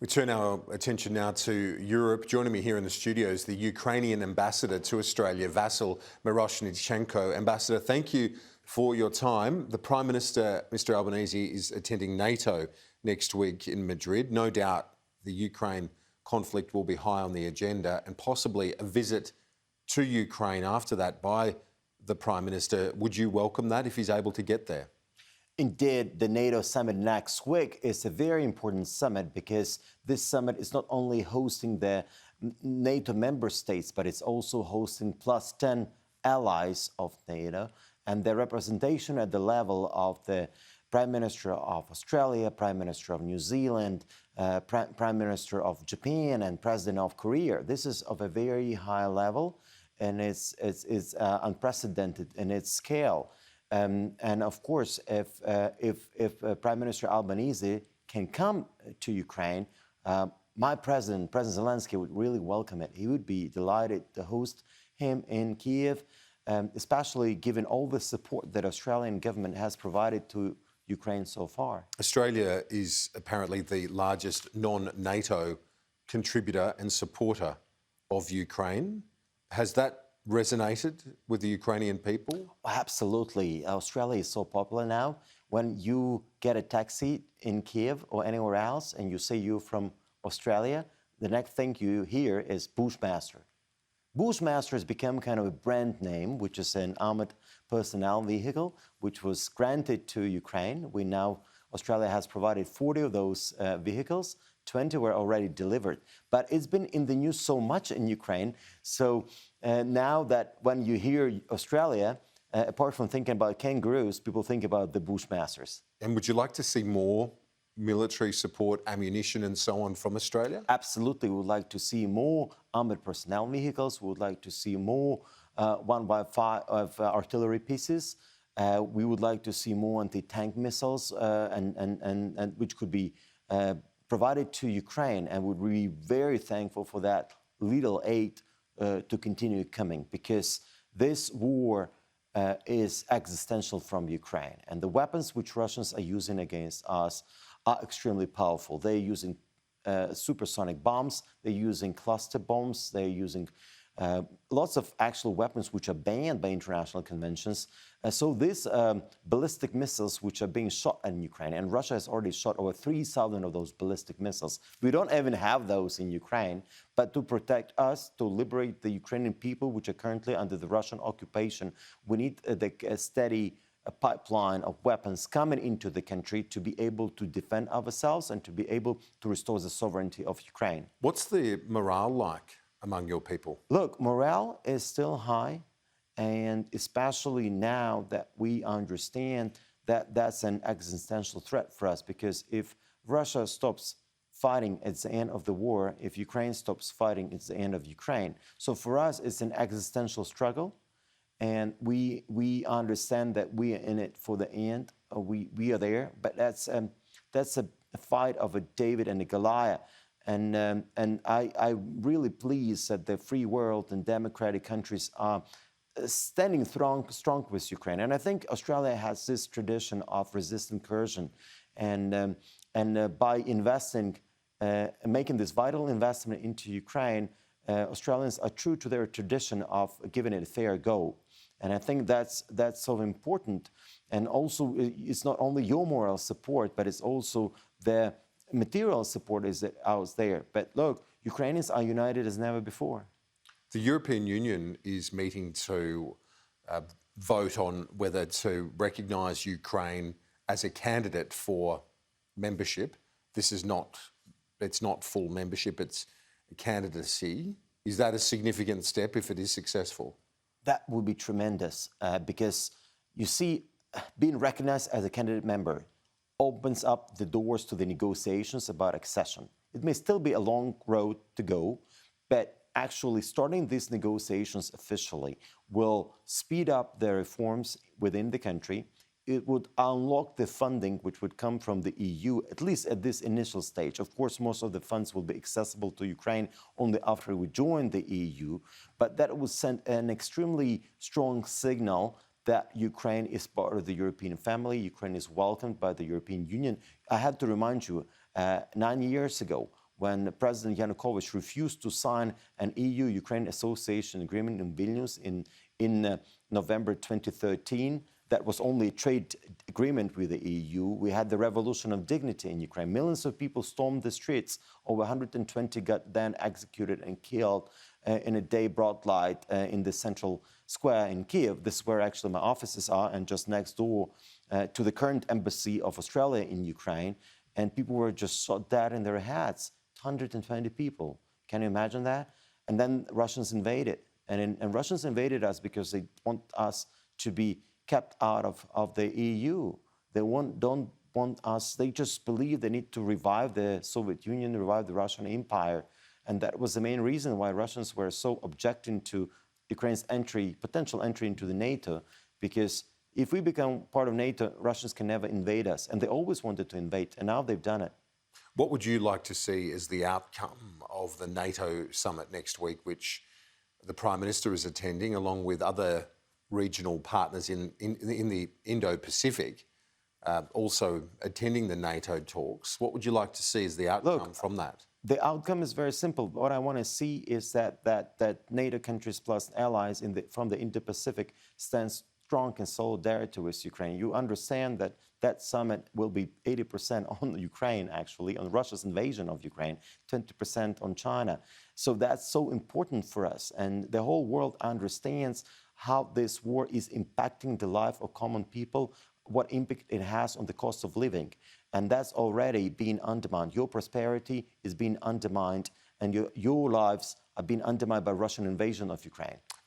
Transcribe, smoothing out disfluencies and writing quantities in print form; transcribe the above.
We turn our attention now to Europe. Joining me here in the studio is the Ukrainian Ambassador to Australia, Vasyl Myroshnychenko. Ambassador, thank you for your time. The Prime Minister, Mr Albanese, is attending NATO next week in Madrid. No doubt the Ukraine conflict will be high on the agenda, and possibly a visit to Ukraine after that by the Prime Minister. Would you welcome that if he's able to get there? Indeed, the NATO summit next week is a very important summit because this summit is not only hosting the NATO member states, but it's also hosting plus 10 allies of NATO. And the representation at the level of the Prime Minister of Australia, Prime Minister of New Zealand, Prime Minister of Japan, and President of Korea, this is of a very high level, and it's unprecedented in its scale. And of course, if Prime Minister Albanese can come to Ukraine, my President Zelensky, would really welcome it. He would be delighted to host him in Kiev, especially given all the support that Australian government has provided to Ukraine so far. Australia is apparently the largest non-NATO contributor and supporter of Ukraine. Has that resonated with the Ukrainian people? Absolutely. Australia is so popular now. When you get a taxi in Kiev or anywhere else and you say you're from Australia, the next thing you hear is Bushmaster. Bushmaster has become kind of a brand name, which is an armored personnel vehicle, which was granted to Ukraine. Australia has provided 40 of those vehicles. 20 were already delivered. But it's been in the news so much in Ukraine. So now that when you hear Australia, apart from thinking about kangaroos, people think about the Bushmasters. And would you like to see more military support, ammunition and so on from Australia? Absolutely. We would like to see more armored personnel vehicles. We would like to see more 1x5 of artillery pieces. We would like to see more anti-tank missiles, and which could be provided to Ukraine, and would be very thankful for that little aid to continue coming, because this war is existential from Ukraine, and the weapons which Russians are using against us are extremely powerful. They're using supersonic bombs, they're using cluster bombs, they're using lots of actual weapons which are banned by international conventions. So these ballistic missiles which are being shot in Ukraine, and Russia has already shot over 3,000 of those ballistic missiles. We don't even have those in Ukraine, but to protect us, to liberate the Ukrainian people which are currently under the Russian occupation, we need a steady pipeline of weapons coming into the country to be able to defend ourselves and to be able to restore the sovereignty of Ukraine. What's the morale like among your people? Look, morale is still high, and especially now that we understand that that's an existential threat for us, because if Russia stops fighting, it's the end of the war. If Ukraine stops fighting, it's the end of Ukraine. So for us, it's an existential struggle, and we understand that we are in it for the end. We are there, but that's a fight of a David and a Goliath. And I'm really pleased that the free world and democratic countries are standing strong with Ukraine. And I think Australia has this tradition of resistant coercion. And by investing, making this vital investment into Ukraine, Australians are true to their tradition of giving it a fair go. And I think that's so important. And also, it's not only your moral support, but it's also the material support is out there. But look, Ukrainians are united as never before. The European Union is meeting to vote on whether to recognise Ukraine as a candidate for membership. It's not full membership, it's a candidacy. Is that a significant step if it is successful? That would be tremendous because, you see, being recognised as a candidate member opens up the doors to the negotiations about accession. It may still be a long road to go, but actually starting these negotiations officially will speed up the reforms within the country. It would unlock the funding which would come from the EU, at least at this initial stage. Of course, most of the funds will be accessible to Ukraine only after we join the EU, but that would send an extremely strong signal that Ukraine is part of the European family. Ukraine is welcomed by the European Union. I had to remind you, 9 years ago, when President Yanukovych refused to sign an EU-Ukraine association agreement in Vilnius in November 2013. That was only a trade agreement with the EU. We had the revolution of dignity in Ukraine. Millions of people stormed the streets. Over 120 got then executed and killed in a day broad light in the central square in Kiev. This is where actually my offices are, and just next door to the current embassy of Australia in Ukraine. And people were just shot dead in their heads. 120 people. Can you imagine that? And then Russians invaded. And Russians invaded us because they want us to be kept out of the EU. They don't want us, they just believe they need to revive the Soviet Union, revive the Russian Empire. And that was the main reason why Russians were so objecting to Ukraine's potential entry into the NATO, because if we become part of NATO, Russians can never invade us. And they always wanted to invade, and now they've done it. What would you like to see as the outcome of the NATO summit next week, which the Prime Minister is attending, along with other regional partners in the Indo-Pacific, also attending the NATO talks? What would you like to see as the outcome from that? The outcome is very simple. What I want to see is that NATO countries plus allies from the Indo-Pacific stand strong in solidarity with Ukraine. You understand that that summit will be 80% on Ukraine, actually, on Russia's invasion of Ukraine, 20% on China. So that's so important for us. And the whole world understands how this war is impacting the life of common people, what impact it has on the cost of living. And that's already being undermined. Your prosperity is being undermined, and your lives are being undermined by Russian invasion of Ukraine.